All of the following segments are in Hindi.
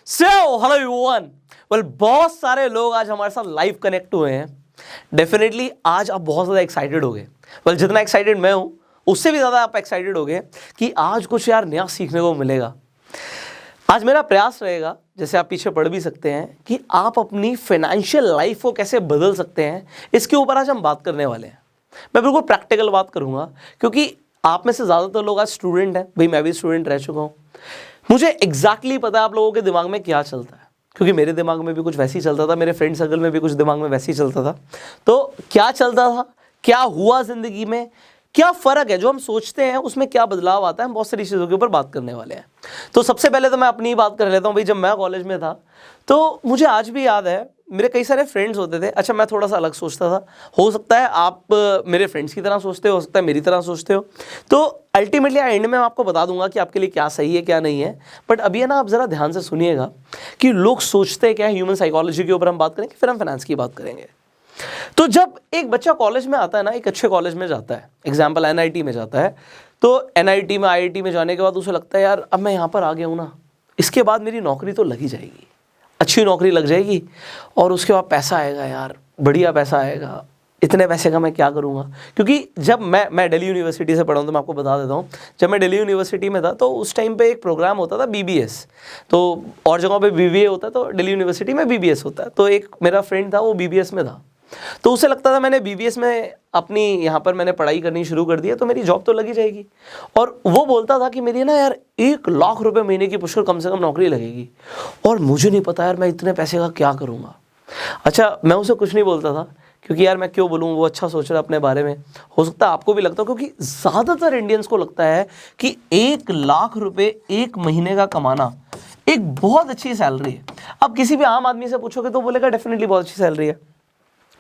So hello everyone. वेल, बहुत सारे लोग आज हमारे साथ लाइव कनेक्ट हुए हैं। डेफिनेटली आज आप बहुत ज़्यादा एक्साइटेड हो गए। वेल, जितना एक्साइटेड मैं हूँ उससे भी ज़्यादा आप एक्साइटेड हो गए कि आज कुछ यार नया सीखने को मिलेगा। आज मेरा प्रयास रहेगा, जैसे आप पीछे पढ़ भी सकते हैं, कि आप अपनी फाइनेंशियल लाइफ को कैसे बदल सकते हैं, इसके ऊपर आज हम बात करने वाले हैं। मैं बिल्कुल प्रैक्टिकल बात करूँगा, क्योंकि आप में से ज़्यादातर लोग आज स्टूडेंट हैं। भाई, मैं भी स्टूडेंट रह चुका हूँ। मुझे एग्जैक्टली पता है आप लोगों के दिमाग में क्या चलता है, क्योंकि मेरे दिमाग में भी कुछ वैसे ही चलता था, मेरे फ्रेंड सर्कल में भी कुछ दिमाग में वैसे ही चलता था। तो क्या चलता था, क्या हुआ ज़िंदगी में, क्या फ़र्क है, जो हम सोचते हैं उसमें क्या बदलाव आता है, हम बहुत सारी चीज़ों के ऊपर बात करने वाले हैं। तो सबसे पहले तो मैं अपनी ही बात कर लेता हूँ। भाई, जब मैं कॉलेज में था तो मुझे आज भी याद है, मेरे कई सारे फ्रेंड्स होते थे। अच्छा, मैं थोड़ा सा अलग सोचता था। हो सकता है आप मेरे फ्रेंड्स की तरह सोचते हो सकता है मेरी तरह सोचते हो। तो अल्टीमेटली एंड में मैं आपको बता दूंगा कि आपके लिए क्या सही है क्या नहीं है। बट अभी है ना, आप ज़रा ध्यान से सुनिएगा कि लोग सोचते क्या है। ह्यूमन साइकोलॉजी के ऊपर हम बात करेंगे, फिर हम फाइनेंस की बात करेंगे। तो जब एक बच्चा कॉलेज में आता है ना, एक अच्छे कॉलेज में जाता है, एग्जाम्पल एनआईटी में जाता है, तो एनआईटी में आईआईटी में जाने के बाद उसे लगता है यार अब मैं यहाँ पर आ गया हूँ ना, इसके बाद मेरी नौकरी तो लग ही जाएगी, अच्छी नौकरी लग जाएगी और उसके बाद पैसा आएगा यार, बढ़िया पैसा आएगा। इतने पैसे का मैं क्या करूँगा। क्योंकि जब मैं दिल्ली यूनिवर्सिटी से पढ़ा हूँ, तो मैं आपको बता देता हूँ, जब मैं दिल्ली यूनिवर्सिटी में था तो उस टाइम पे एक प्रोग्राम होता था बीबीएस। तो और जगहों पे बीबीए होता है, तो दिल्ली यूनिवर्सिटी में बीबीएस होता है। तो एक मेरा फ्रेंड था, वो बीबीएस में था। तो उसे लगता था मैंने बीबीएस में अपनी यहाँ पर मैंने पढ़ाई करनी शुरू कर दी है तो मेरी जॉब तो लगी जाएगी। और वो बोलता था कि मेरी ना यार 1 लाख रुपए महीने की पुष्कर कम से कम नौकरी लगेगी, और मुझे नहीं पता यार मैं इतने पैसे का क्या करूँगा। अच्छा, मैं उसे कुछ नहीं बोलता था, क्योंकि यार मैं क्यों बोलूँ, वो अच्छा सोच रहा है अपने बारे में। हो सकता है आपको भी लगता हो, क्योंकि ज़्यादातर इंडियंस को लगता है कि 1 लाख रुपए एक महीने का कमाना एक बहुत अच्छी सैलरी है। अब किसी भी आम आदमी से पूछोगे तो बोलेगा डेफिनेटली बहुत अच्छी सैलरी है।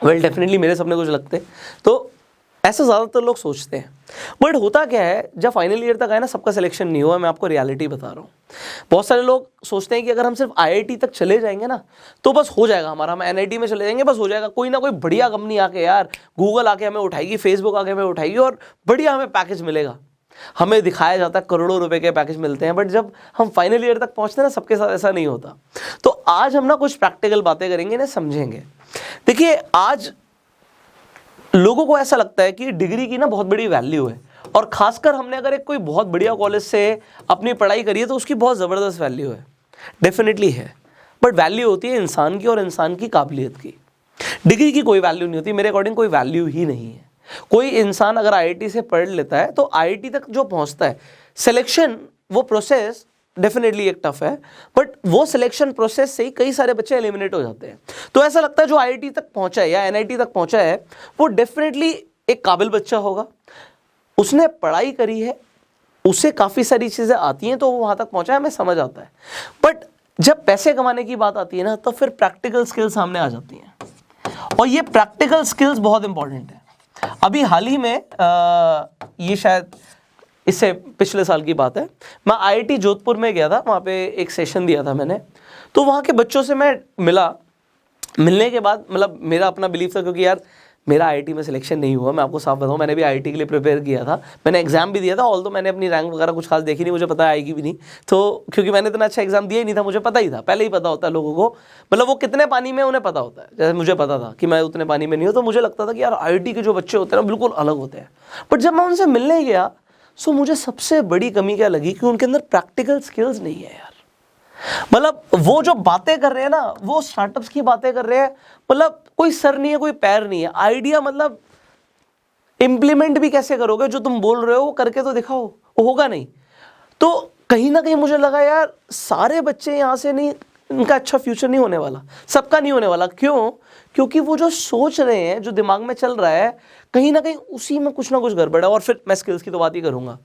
वेल, डेफिनेटली मेरे सपने कुछ लगते, तो ऐसा ज़्यादातर लोग सोचते हैं। बट होता क्या है, जब फाइनल ईयर तक आए ना, सबका सिलेक्शन नहीं हुआ। मैं आपको रियलिटी बता रहा हूँ। बहुत सारे लोग सोचते हैं कि अगर हम सिर्फ आईआईटी तक चले जाएंगे ना तो बस हो जाएगा हमारा, हम एनआईटी में चले जाएंगे बस हो जाएगा। कोई ना कोई बढ़िया कंपनी आके, यार गूगल आके हमें उठाएगी, फेसबुक आके हमें उठाएगी और बढ़िया हमें पैकेज मिलेगा। हमें दिखाया जाता है करोड़ों रुपए के पैकेज मिलते हैं, बट जब हम फाइनल ईयर तक पहुंचते हैं ना, सबके साथ ऐसा नहीं होता। तो आज हम ना कुछ प्रैक्टिकल बातें करेंगे, इन्हें समझेंगे। देखिए, आज लोगों को ऐसा लगता है कि डिग्री की ना बहुत बड़ी वैल्यू है, और खासकर हमने अगर एक कोई बहुत बढ़िया कॉलेज से अपनी पढ़ाई करी है तो उसकी बहुत ज़बरदस्त वैल्यू है। डेफिनेटली है, बट वैल्यू होती है इंसान की और इंसान की काबिलियत की। डिग्री की कोई वैल्यू नहीं होती, मेरे अकॉर्डिंग कोई वैल्यू ही नहीं है। कोई इंसान अगर आईआईटी से पढ़ लेता है तो आईआईटी तक जो पहुंचता है, सिलेक्शन वो प्रोसेस डेफिनेटली एक टफ है, बट वो सिलेक्शन प्रोसेस से ही कई सारे बच्चे एलिमिनेट हो जाते हैं। तो ऐसा लगता है जो आईआईटी तक पहुंचा है या एनआईटी तक पहुंचा है वो डेफिनेटली एक काबिल बच्चा होगा, उसने पढ़ाई करी है, उसे काफ़ी सारी चीज़ें आती हैं, तो वो वहाँ तक पहुंचा है, हमें समझ आता है। बट जब पैसे कमाने की बात आती है ना, तो फिर प्रैक्टिकल स्किल्स सामने आ जाती हैं, और ये प्रैक्टिकल स्किल्स बहुत इंपॉर्टेंट है। अभी हाल ही में ये शायद इससे पिछले साल की बात है, मैं आईआईटी जोधपुर में गया था, वहाँ पे एक सेशन दिया था मैंने। तो वहाँ के बच्चों से मैं मिला। मिलने के बाद मतलब मेरा अपना बिलीफ था, क्योंकि यार मेरा आईआईटी में सिलेक्शन नहीं हुआ, मैं आपको साफ बताऊँ, मैंने भी आईआईटी के लिए प्रिपेयर किया था, मैंने एग्जाम भी दिया था, ऑल तो मैंने अपनी रैंक वगैरह कुछ खास देखी नहीं, मुझे पता आएगी भी नहीं। तो क्योंकि मैंने इतना अच्छा एग्जाम दिया ही नहीं था, मुझे पता ही था, पहले ही पता होता है लोगों को, मतलब वो कितने पानी में उन्हें पता होता है। जैसे मुझे पता था कि मैं उतने पानी में नहीं हूँ, तो मुझे लगता था कि यार आईआईटी के जो बच्चे होते हैं ना बिल्कुल अलग होते हैं। बट जब मैं उनसे मिलने गया, सो मुझे सबसे बड़ी कमी क्या लगी कि उनके अंदर प्रैक्टिकल स्किल्स नहीं है यार। मतलब वो जो बातें कर रहे हैं ना, वो स्टार्टअप्स की बातें कर रहे हैं, मतलब कोई सर नहीं है कोई पैर नहीं है। आइडिया मतलब इंप्लीमेंट भी कैसे करोगे, जो तुम बोल रहे हो वो करके तो दिखाओ, वो होगा नहीं। तो कहीं ना कहीं मुझे लगा यार सारे बच्चे यहाँ से नहीं, इनका अच्छा फ्यूचर नहीं होने वाला, सबका नहीं होने वाला। क्यों? क्योंकि वो जो सोच रहे हैं, जो दिमाग में चल रहा है, कहीं ना कहीं उसी में कुछ ना कुछ गड़बड़ है। और फिर मैं स्किल्स की तो बात ही करूंगा।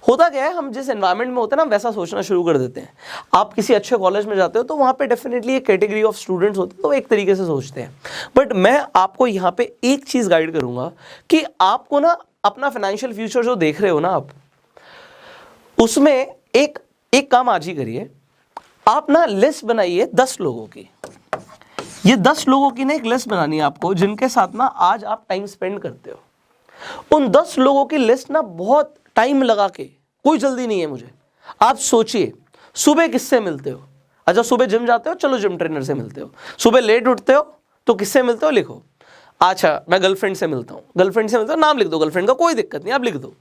होता क्या है, हम जिस एनवायरनमेंट में होते हैं ना, वैसा सोचना शुरू कर देते हैं। आप किसी अच्छे कॉलेज में जाते हो तो वहाँ पे डेफिनेटली एक कैटेगरी ऑफ स्टूडेंट्स होते हैं, तो एक तरीके से सोचते हैं। बट मैं आपको यहाँ पे एक चीज़ गाइड करूँगा कि आपको ना अपना फाइनेंशियल फ्यूचर जो देख रहे हो ना आप, उसमें एक काम आज ही करिए। आप ना लिस्ट बनाइए 10 लोगों की। ये 10 लोगों की ना एक लिस्ट बनानी है आपको, जिनके साथ ना आज आप टाइम स्पेंड करते हो। उन 10 लोगों की लिस्ट ना बहुत टाइम लगा के, कोई जल्दी नहीं है मुझे, आप सोचिए सुबह किससे मिलते हो, अच्छा सुबह जिम जाते हो, चलो जिम ट्रेनर से मिलते हो। सुबह लेट उठते हो तो किससे मिलते हो, लिखो। अच्छा मैं गर्लफ्रेंड से मिलता हूँ, गर्लफ्रेंड से मिलते हो, नाम लिख दो गर्लफ्रेंड का, कोई दिक्कत नहीं, आप लिख दो।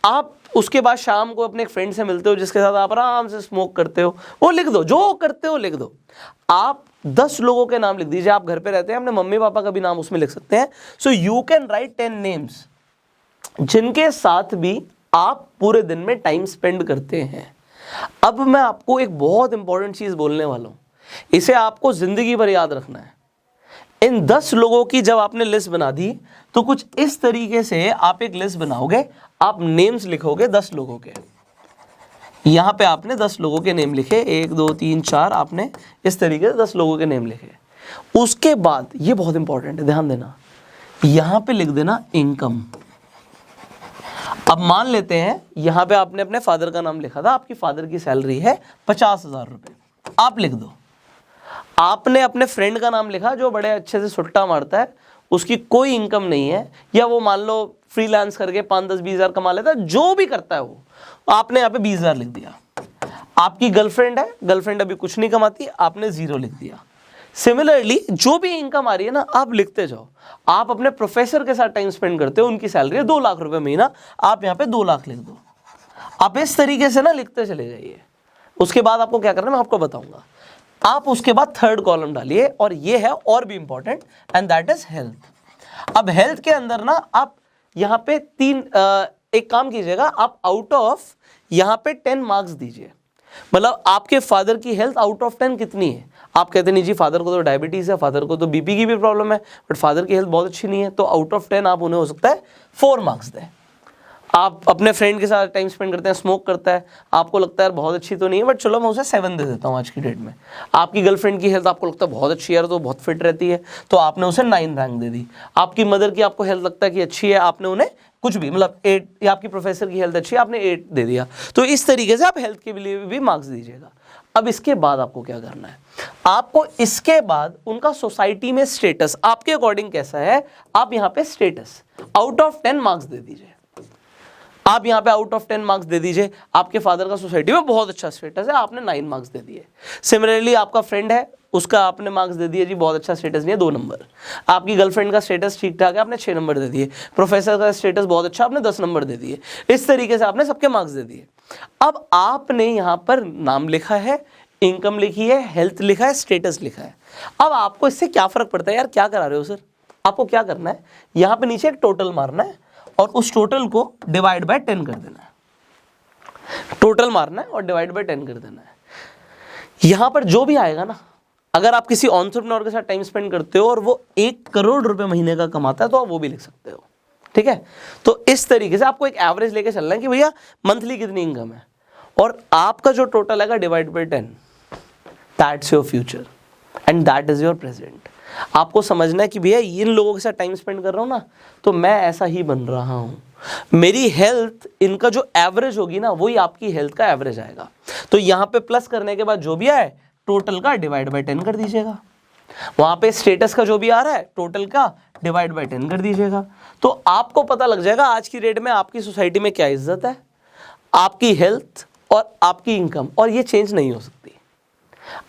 आप उसके बाद शाम को अपने एक फ्रेंड से मिलते हो जिसके साथ आप आराम से स्मोक करते हो, वो लिख दो, जो करते हो लिख दो। आप 10 लोगों के नाम लिख दीजिए, आप घर पे रहते हैं, अपने मम्मी पापा का भी नाम उसमें लिख सकते हैं। So you can write 10 names जिनके साथ भी आप पूरे दिन में टाइम स्पेंड करते हैं। अब मैं आपको एक बहुत इंपॉर्टेंट चीज बोलने वाला हूं, इसे आपको जिंदगी भर याद रखना है। इन 10 लोगों की जब आपने लिस्ट बना दी तो कुछ इस तरीके से आप एक लिस्ट बनाओगे, आप नेम्स लिखोगे 10 लोगों के। यहां पे आपने 10 लोगों के नेम लिखे, 1 2 3 4, आपने इस तरीके से 10 लोगों के नेम लिखे। उसके बाद ये बहुत इंपॉर्टेंट है, ध्यान देना, यहां पे लिख देना इनकम। अब मान लेते हैं यहां पे आपने अपने फादर का नाम लिखा था, आपकी फादर की सैलरी है 50,000 रुपए, आप लिख दो। आपने अपने फ्रेंड का नाम लिखा जो बड़े अच्छे से सुट्टा मारता है, उसकी कोई इनकम नहीं है, या वो मान लो फ्रीलांस करके 5 10 20 हज़ार कमा लेता है, जो भी करता है वो, आपने यहाँ पे 20,000 लिख दिया। आपकी गर्लफ्रेंड है, गर्लफ्रेंड अभी कुछ नहीं कमाती, आपने 0 लिख दिया। सिमिलरली जो भी इनकम आ रही है ना, आप लिखते जाओ। आप अपने प्रोफेसर के साथ टाइम स्पेंड करते हो, उनकी सैलरी है 2 लाख रुपए महीना, आप यहाँ पे 2 लाख लिख दो। आप इस तरीके से ना लिखते चले जाइए। उसके बाद आपको क्या करना है मैं आपको बताऊंगा। आप उसके बाद थर्ड कॉलम डालिए, और ये है और भी important, and that is health. अब हेल्थ के अंदर ना आप यहाँ पे एक काम कीजिएगा, आप आउट ऑफ यहाँ पे 10 मार्क्स दीजिए। मतलब आपके फादर की हेल्थ आउट ऑफ 10 कितनी है। आप कहते नहीं जी फादर को तो डायबिटीज है, फादर को तो बीपी की भी प्रॉब्लम है, बट फादर की हेल्थ बहुत अच्छी नहीं है, तो आउट ऑफ 10 आप उन्हें हो सकता है 4 मार्क्स दें। आप अपने फ्रेंड के साथ टाइम स्पेंड करते हैं, स्मोक करता है, आपको लगता है बहुत अच्छी तो नहीं है, बट चलो मैं उसे 7 दे देता हूँ आज की डेट में। आपकी गर्लफ्रेंड की हेल्थ आपको लगता है बहुत अच्छी है, तो बहुत फिट रहती है, तो आपने उसे 9 रैंक दे दी। आपकी मदर की आपको हेल्थ लगता है कि अच्छी है, आपने उन्हें कुछ भी मतलब 8, या आपकी प्रोफेसर की हेल्थ अच्छी है, आपने 8 दे दिया। तो इस तरीके से आप हेल्थ के लिए भी मार्क्स दीजिएगा। अब इसके बाद आपको क्या करना है, आपको इसके बाद उनका सोसाइटी में स्टेटस आपके अकॉर्डिंग कैसा है, आप यहाँ पे स्टेटस आउट ऑफ 10 मार्क्स दे दीजिए। आप यहाँ पे आउट ऑफ 10 मार्क्स दे दीजिए। आपके फादर का सोसाइटी में बहुत अच्छा स्टेटस है, आपने 9 मार्क्स दे दिए। सिमिलरली आपका फ्रेंड है, उसका आपने मार्क्स दे दिए जी बहुत अच्छा स्टेटस नहीं है, 2 नंबर। आपकी गर्लफ्रेंड का स्टेटस ठीक ठाक है, आपने 6 नंबर दे दिए। प्रोफेसर का स्टेटस बहुत अच्छा, आपने 10 नंबर दे दिए। इस तरीके से आपने सबके मार्क्स दे दिए। अब आपने यहाँ पर नाम लिखा है, इनकम लिखी है, हेल्थ लिखा है, स्टेटस लिखा है। अब आपको इससे क्या फर्क पड़ता है, यार क्या करा रहे हो सर। आपको क्या करना है, यहाँ पे नीचे एक टोटल मारना है, और उस टोटल को डिवाइड बाय 10 कर देना है। टोटल मारना है और डिवाइड बाय 10 कर देना है। यहां पर जो भी आएगा ना, अगर आप किसी एंटरप्रेन्योर के साथ टाइम स्पेंड करते हो और वो 1 करोड़ रुपए महीने का कमाता है, तो आप वो भी लिख सकते हो। ठीक है, तो इस तरीके से आपको एक एवरेज लेके चलना है कि भैया मंथली कितनी इनकम है, और आपका जो टोटल आएगा divide by 10, that's your future and that is your present. आपको समझना है कि भैया इन लोगों के साथ टाइम स्पेंड कर रहा हूं ना, तो मैं ऐसा ही बन रहा हूं। मेरी हेल्थ, इनका जो एवरेज होगी ना, वही आपकी हेल्थ का एवरेज आएगा। तो यहां पे प्लस करने के बाद जो भी आए, टोटल का डिवाइड बाय 10 कर दीजिएगा। वहां पे स्टेटस का जो भी आ रहा है, टोटल का डिवाइड बाय 10 कर दीजिएगा। तो आपको पता लग जाएगा आज की डेट में आपकी सोसाइटी में क्या इज्जत है, आपकी हेल्थ और आपकी इनकम, और ये चेंज नहीं हो सकती।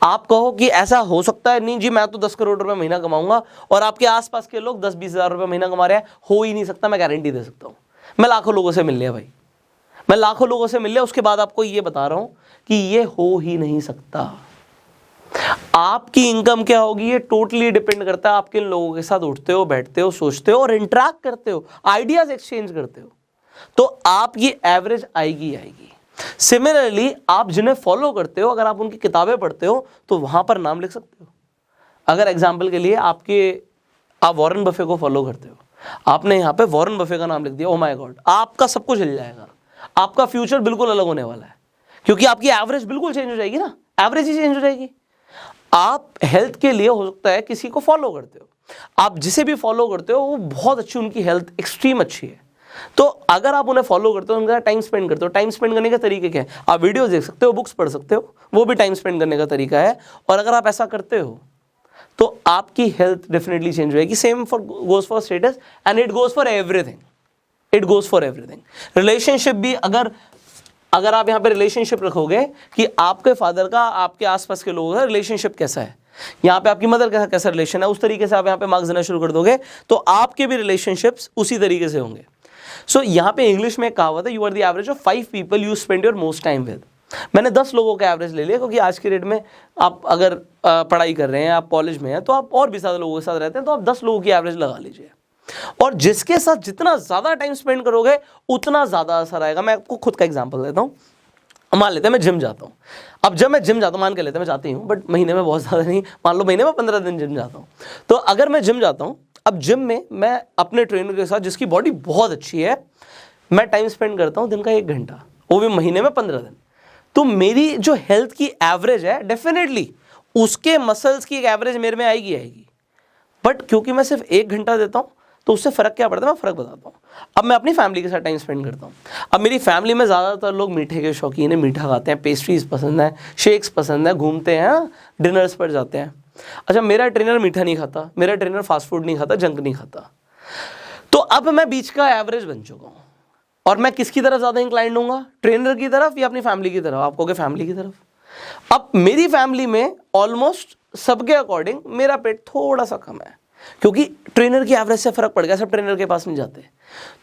आप कहो कि ऐसा हो सकता है, नहीं जी मैं तो 10 करोड़ रुपए महीना कमाऊंगा, और आपके आसपास के लोग 10-20 हज़ार रुपए महीना कमा रहे हैं, हो ही नहीं सकता। मैं गारंटी दे सकता हूं, मैं लाखों लोगों से मिल लिया भाई, मैं लाखों लोगों से मिल लिया, उसके बाद आपको ये बता रहा हूं कि ये हो ही नहीं सकता। आपकी इनकम क्या होगी ये टोटली डिपेंड करता है आप किन लोगों के साथ उठते हो, बैठते हो, सोचते हो और इंटरैक्ट करते हो, आइडियाज एक्सचेंज करते हो, तो आप ये एवरेज आएगी आएगी। सिमिलरली आप जिन्हें फॉलो करते हो, अगर आप उनकी किताबें पढ़ते हो तो वहां पर नाम लिख सकते हो। अगर एग्जाम्पल के लिए आप वॉरेन बफे को फॉलो करते हो, आपने यहाँ पे वॉरेन बफे का नाम लिख दिया, ओ माय गॉड, आपका सब कुछ हिल जाएगा, आपका फ्यूचर बिल्कुल अलग होने वाला है, क्योंकि आपकी एवरेज बिल्कुल चेंज हो जाएगी ना, एवरेज ही चेंज हो जाएगी। आप हेल्थ के लिए हो सकता है किसी को फॉलो करते हो, आप जिसे भी फॉलो करते हो वो बहुत अच्छी, उनकी हेल्थ एक्सट्रीम अच्छी है, तो अगर आप उन्हें फॉलो करते हो, उनके साथ टाइम स्पेंड करते हो, टाइम स्पेंड करने के तरीके क्या है, आप वीडियोस देख सकते हो, बुक्स पढ़ सकते हो, वो भी टाइम स्पेंड करने का तरीका है। और अगर आप ऐसा करते हो तो आपकी हेल्थ डेफिनेटली चेंज होएगी। Same goes for status and it goes for everything, it goes for everything. Relationship भी अगर अगर आप यहाँ पे रिलेशनशिप रखोगे कि आपके फादर का आपके आसपास के लोगों का रिलेशनशिप कैसा है, यहाँ पे आपकी मदर का कैसा रिलेशन है, उस तरीके से आप यहाँ पे मार्क्स देना शुरू कर दोगे तो आपके भी रिलेशनशिप्स उसी तरीके से होंगे। सो यहाँ पे इंग्लिश में कहावत है, you are the average of 5 people you spend your most time with. मैंने 10 लोगों का एवरेज ले लिया, क्योंकि आज के डेट में आप अगर पढ़ाई कर रहे हैं, आप कॉलेज में हैं, तो आप और भी ज़्यादा लोगों के साथ रहते हैं, तो आप 10 लोगों की एवरेज लगा लीजिए। और जिसके साथ जितना ज़्यादा टाइम स्पेंड करोगे उतना ज़्यादा असर आएगा। मैं आपको खुद का एग्जाम्पल देता हूँ। मान लेते हैं मैं जिम जाता हूँ। अब जब मैं जिम जाता हूँ, मान के लेते हैं मैं जाती हूँ, बट महीने में बहुत ज़्यादा नहीं, मान लो महीने में 15 दिन जिम जाता हूँ। तो अगर मैं जिम जाता हूँ, अब जिम में मैं अपने ट्रेनर के साथ, जिसकी बॉडी बहुत अच्छी है, मैं टाइम स्पेंड करता हूँ दिन का 1 घंटा, वो भी महीने में 15 दिन। तो मेरी जो हेल्थ की एवरेज है, डेफिनेटली उसके मसल्स की एक एवरेज मेरे में आएगी। बट क्योंकि मैं सिर्फ 1 घंटा देता हूँ, तो उससे फ़र्क क्या पड़ता है, मैं फ़र्क बताता हूँ। अब मैं अपनी फैमिली के साथ टाइम स्पेंड करता हूँ। अब मेरी फैमिली में ज़्यादातर लोग मीठे के शौकीन है, मीठा खाते हैं, पेस्ट्रीज पसंद है, शेक्स पसंद है, घूमते हैं, डिनर्स पर जाते हैं। अच्छा, मेरा ट्रेनर मीठा नहीं खाता, मेरा ट्रेनर फास्ट फूड नहीं खाता, जंक नहीं खाता। तो अब मैं बीच का एवरेज बन चुका हूँ। और मैं किसकी तरफ ज़्यादा इंक्लाइंड होऊंगा, ट्रेनर की तरफ या अपनी फैमिली की तरफ? आप कहोगे फैमिली की तरफ। अब मेरी फैमिली में ऑलमोस्ट सबके अकॉर्डिंग मेरा पेट थोड़ा सा कम है, क्योंकि ट्रेनर की एवरेज से फर्क पड़ गया, सब ट्रेनर के पास नहीं जाते।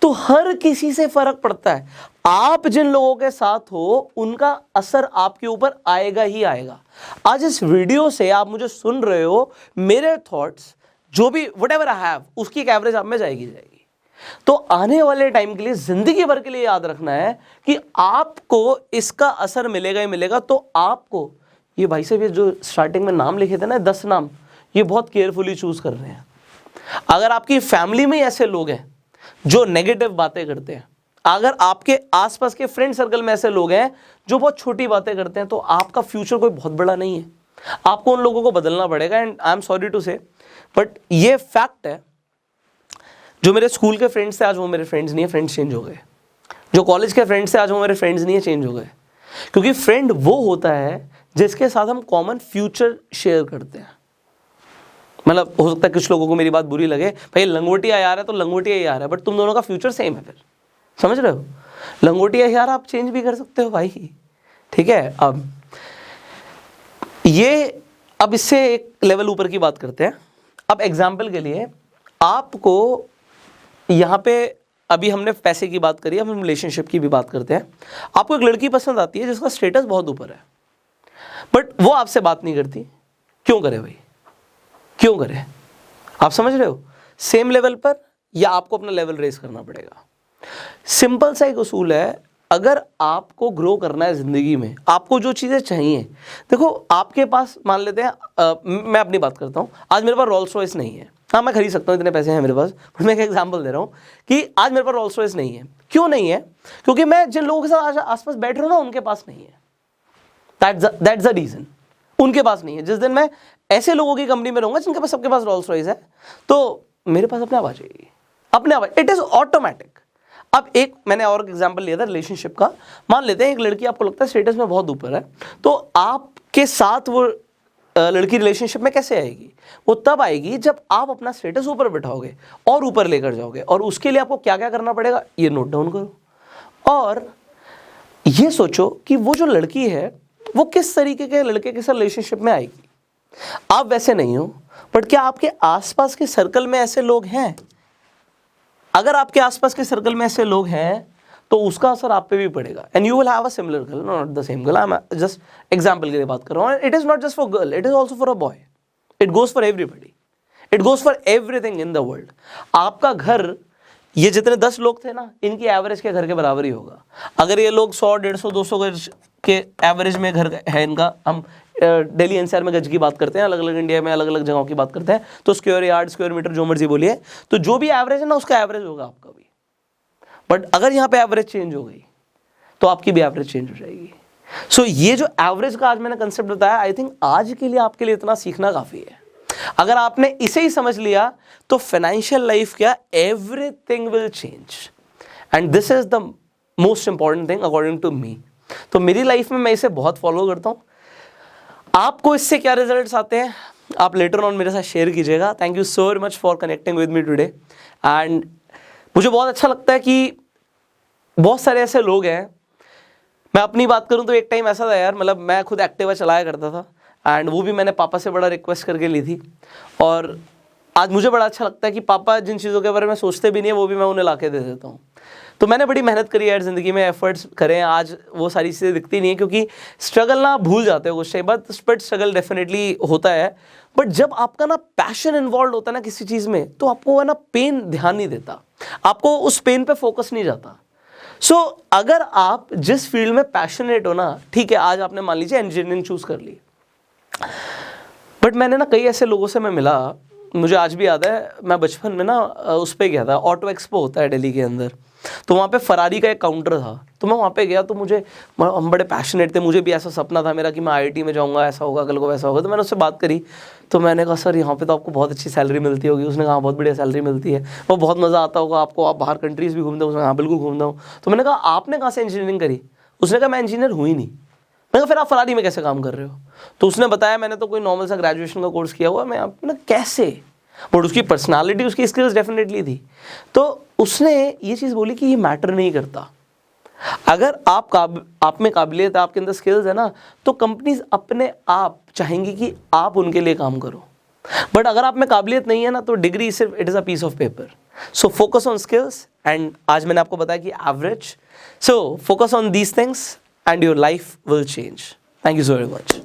तो हर किसी से फर्क पड़ता है। आप जिन लोगों के साथ हो उनका असर आपके ऊपर आएगा ही आएगा। आज इस वीडियो से आप मुझे सुन रहे हो, मेरे थॉट्स जो भी व्हाटएवर आई हैव, उसकी एक एवरेज आप में जाएगी। तो आने वाले टाइम के लिए, जिंदगी भर के लिए याद रखना है कि आपको इसका असर मिलेगा ही मिलेगा। तो आपको ये भाई साहब, ये जो स्टार्टिंग में नाम लिखे थे ना, 10 नाम, ये बहुत केयरफुली चूज कर रहे हैं। अगर आपकी फैमिली में ऐसे लोग हैं जो नेगेटिव बातें करते हैं, अगर आपके आसपास के फ्रेंड सर्कल में ऐसे लोग हैं जो बहुत छोटी बातें करते हैं, तो आपका फ्यूचर कोई बहुत बड़ा नहीं है। आपको उन लोगों को बदलना पड़ेगा। And I am sorry to say, but ये फैक्ट है। जो मेरे स्कूल के फ्रेंड्स थे, आज वो मेरे फ्रेंड्स नहीं है, फ्रेंड्स चेंज हो गए। जो कॉलेज के फ्रेंड्स थे, आज वो मेरे फ्रेंड्स नहीं है, चेंज हो गए। क्योंकि फ्रेंड वो होता है जिसके साथ हम कॉमन फ्यूचर शेयर करते हैं। मतलब हो सकता है कुछ लोगों को मेरी बात बुरी लगे, भाई लंगोटिया यार है तो लंगोटिया यार है, बट तुम दोनों का फ्यूचर सेम है। फिर समझ रहे हो, लंगोटिया यार आप चेंज भी कर सकते हो भाई, ठीक है। अब इससे एक लेवल ऊपर की बात करते हैं। अब एग्जाम्पल के लिए, आपको यहाँ पे, अभी हमने पैसे की बात करी, अब हम रिलेशनशिप की भी बात करते हैं। आपको एक लड़की पसंद आती है जिसका स्टेटस बहुत ऊपर है, बट वो आपसे बात नहीं करती। क्यों करे भाई, क्यों करे? आप समझ रहे हो, सेम लेवल पर या आपको अपना लेवल रेस करना पड़ेगा। सिंपल सा एक उसूल है, अगर आपको ग्रो करना है ज़िंदगी में, आपको जो चीज़ें चाहिए, देखो आपके पास, मान लेते हैं मैं अपनी बात करता हूँ, आज मेरे पास रोल्स रॉयस नहीं है। हाँ, मैं खरीद सकता हूँ, इतने पैसे हैं मेरे पास, बट मैं एक एग्जांपल दे रहा हूँ कि आज मेरे पास रोल्स रॉयस नहीं है। क्यों नहीं है? क्योंकि मैं जिन लोगों के साथ आज आसपास बैठ रहा हूँ ना, उनके पास नहीं है। दैट्स द रीज़न, उनके पास नहीं है। जिस दिन मैं ऐसे लोगों की कंपनी में रहूँगा जिनके पास, सबके पास रोल्स रॉयस है, तो मेरे पास अपने आप आ जाएगी, अपने आप। It is automatic. अब एक मैंने और एग्जांपल लिया था रिलेशनशिप का। मान लेते हैं एक लड़की आपको लगता है स्टेटस में बहुत ऊपर है, तो आपके साथ वो लड़की रिलेशनशिप में कैसे आएगी? वो तब आएगी जब आप अपना स्टेटस ऊपर बैठाओगे और ऊपर लेकर जाओगे। और उसके लिए आपको क्या क्या करना पड़ेगा, ये नोट डाउन करो और ये सोचो कि वो जो लड़की है वो किस तरीके के लड़के के साथ रिलेशनशिप में आएगी। आप वैसे नहीं हो, बट क्या आपके आसपास के सर्कल में ऐसे लोग हैं? अगर आपके आसपास के सर्कल में ऐसे लोग हैं तो उसका असर आप पे भी पड़ेगा। And you will have a similar girl, not the same girl. I am just example के लिए बात कर रहा हूँ। It is not just for girl, it is also for a boy. It goes for everybody, it goes for everything in the world. आपका घर, ये जितने 10 लोग थे ना, इनकी एवरेज के घर के बराबर ही होगा। अगर ये लोग 100, 150, 200 के एवरेज में घर है इनका, हम दिल्ली एनसीआर में गज की बात करते हैं, अलग अलग इंडिया में अलग अलग जगहों की बात करते हैं, तो स्क्वायर यार्ड, स्क्वायर मीटर, जो मर्जी बोलिए, तो जो भी एवरेज है ना, उसका एवरेज होगा आपका भी। बट अगर यहाँ पे एवरेज चेंज हो गई तो आपकी भी एवरेज चेंज हो जाएगी। सो ये जो एवरेज का आज मैंने कंसेप्ट बताया, आई थिंक आज के लिए आपके लिए इतना सीखना काफ़ी है। अगर आपने इसे ही समझ लिया तो फाइनेंशियल लाइफ क्या, everything will change. And this is the most important thing according to me. तो मेरी लाइफ में मैं इसे बहुत फॉलो करता हूँ। आपको इससे क्या रिजल्ट्स आते हैं आप लेटर ऑन मेरे साथ शेयर कीजिएगा। Thank you so much for connecting with me today. And मुझे बहुत अच्छा लगता है कि बहुत सारे ऐसे लोग हैं, मैं अपनी बात करूं तो एक टाइम ऐसा था यार, मतलब मैं खुद एक्टिवा चलाया करता था एंड वो भी मैंने पापा से बड़ा रिक्वेस्ट करके ली थी। और आज मुझे बड़ा अच्छा लगता है कि पापा जिन चीज़ों के बारे में सोचते भी नहीं है वो भी मैं उन्हें ला के दे देता हूँ। तो मैंने बड़ी मेहनत करी यार ज़िंदगी में, एफर्ट्स करें, आज वो सारी चीज़ें दिखती नहीं है क्योंकि स्ट्रगल ना आप भूल जाते हो कुछ टाइम बाद, बट स्ट्रगल डेफिनेटली होता है। बट जब आपका ना पैशन इन्वॉल्व होता है ना किसी चीज़ में, तो आपको है ना पेन ध्यान नहीं देता, आपको उस पेन पे फोकस नहीं जाता। सो अगर आप जिस फील्ड में पैशनेट हो ना, ठीक है, आज आपने मान लीजिए इंजीनियरिंग चूज कर ली, बट मैंने ना कई ऐसे लोगों से मैं मिला, मुझे आज भी याद है, मैं बचपन में ना उस पर गया था, ऑटो एक्सपो होता है दिल्ली के अंदर, तो वहाँ पे फरारी का एक काउंटर था, तो मैं वहाँ पे गया, तो हम बड़े पैशनेट थे, मुझे भी ऐसा सपना था मेरा कि मैं IIT में जाऊँगा, ऐसा होगा, कल को वैसा होगा। तो मैंने उससे बात करी, तो मैंने कहा सर यहाँ पे तो आपको बहुत अच्छी सैलरी मिलती होगी। उसने कहा बहुत बढ़िया सैलरी मिलती है, वो बहुत मज़ा आता होगा आपको, आप बाहर कंट्रीज़ भी घूमते हो। उसने कहा हाँ बिल्कुल घूमता हूँ। तो मैंने कहा आपने कहाँ से इंजीनियरिंग करी? उसने कहा मैं इंजीनियर हुई नहीं। मैंने कहा फिर आप फरारी में कैसे काम कर रहे हो? तो उसने बताया मैंने तो कोई नॉर्मल सा ग्रेजुएशन का कोर्स किया हुआ, मैं आपने कैसे, बट उसकी पर्सनालिटी, उसकी स्किल्स डेफिनेटली थी। तो उसने ये चीज़ बोली कि ये मैटर नहीं करता, अगर आप में काबिलियत, आपके अंदर स्किल्स है ना, तो कंपनीज अपने आप चाहेंगी कि आप उनके लिए काम करो। बट अगर आप में काबिलियत नहीं है ना, तो डिग्री सिर्फ it is a piece of paper. So focus on skills, and आज मैंने आपको बताया कि average, so focus on these things and your life will change. Thank you so very much.